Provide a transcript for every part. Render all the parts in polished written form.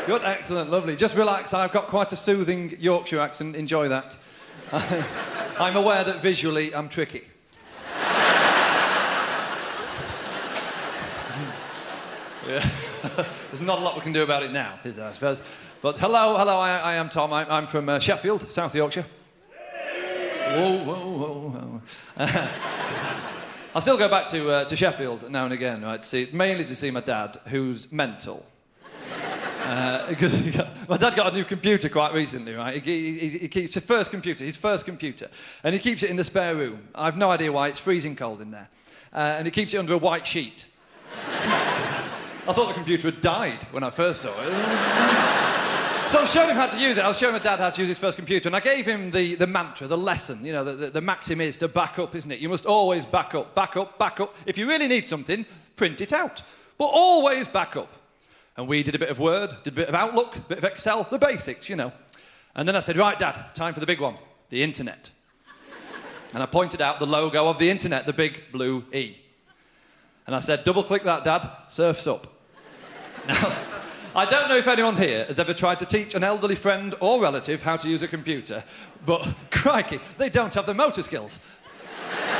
Good, excellent, lovely. Just relax, I've got quite a soothing Yorkshire accent, enjoy that. I'm aware that visually I'm tricky. Yeah. There's not a lot we can do about it now, is there, I suppose? But hello, I am Tom. I'm from Sheffield, South Yorkshire. Whoa. I still go back to Sheffield now and again, right? Mainly to see my dad, who's mental. Because my dad got a new computer quite recently, right? He keeps his first computer, and he keeps it in the spare room. I've no idea why, it's freezing cold in there. And he keeps it under a white sheet. I thought the computer had died when I first saw it. So I was showing him how to use it. I was showing my dad how to use his first computer, and I gave him the mantra, the lesson. You know, the maxim is to back up, isn't it? You must always back up, back up, back up. If you really need something, print it out. But always back up. And we did a bit of Word, did a bit of Outlook, a bit of Excel, the basics, you know. And then I said, right, Dad, time for the big one, the internet. And I pointed out the logo of the internet, the big blue E. And I said, double-click that, Dad, surf's up. Now, I don't know if anyone here has ever tried to teach an elderly friend or relative how to use a computer, but crikey, they don't have the motor skills.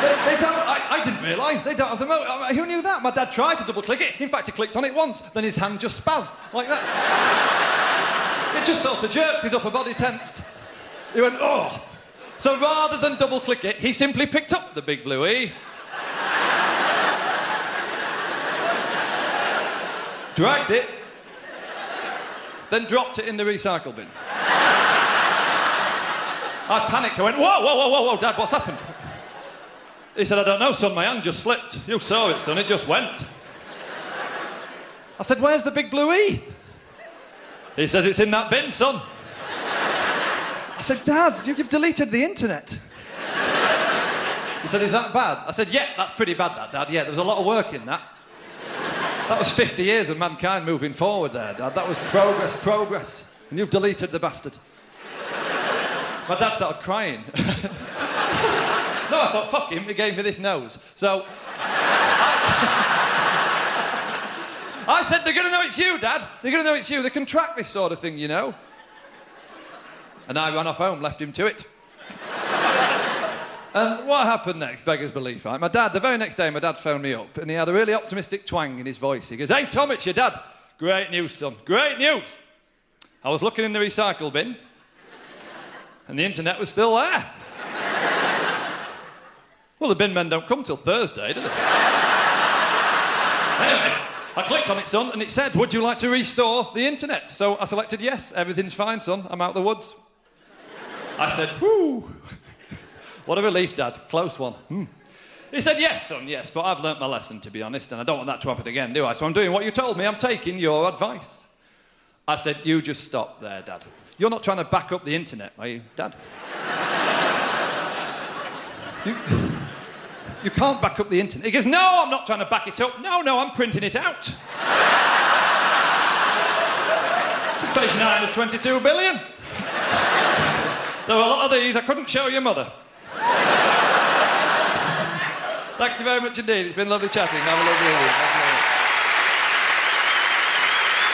They don't. I didn't realise they don't have the motor. Who knew that? My dad tried to double-click it. In fact, he clicked on it once, then his hand just spazzed like that. It just sort of jerked, his upper body tensed. He went, oh. So rather than double-click it, he simply picked up the big blue E, dragged it, then dropped it in the recycle bin. I panicked. I went, whoa, Dad, what's happened? He said, I don't know, son, my hand just slipped. You saw it, son, it just went. I said, where's the big blue E? He says, it's in that bin, son. I said, Dad, you've deleted the internet. He said, is that bad? I said, yeah, that's pretty bad, that, Dad. Yeah, there was a lot of work in that. That was 50 years of mankind moving forward there, Dad. That was progress. And you've deleted the bastard. My dad started crying. No, I thought, fuck him, he gave me this nose. So... I said, they're going to know it's you, Dad. They're going to know it's you. They can track this sort of thing, you know. And I ran off home, left him to it. And what happened next, beggars belief, right? The very next day, my dad phoned me up, and he had a really optimistic twang in his voice. He goes, hey, Tom, it's your dad. Great news, son, great news. I was looking in the recycle bin, and the internet was still there. Well, the bin men don't come till Thursday, do they? Anyway, I clicked on it, son, and it said, would you like to restore the internet? So I selected yes. Everything's fine, son. I'm out the woods. I said, whew. What a relief, Dad. Close one. He said, yes, son, yes, but I've learnt my lesson, to be honest, and I don't want that to happen again, do I? So I'm doing what you told me. I'm taking your advice. I said, you just stop there, Dad. You're not trying to back up the internet, are you, Dad? You can't back up the internet. He goes, no, I'm not trying to back it up. No, I'm printing it out. It's page 9 of 22 billion. There were a lot of these I couldn't show your mother. Thank you very much indeed. It's been lovely chatting. Have a lovely evening.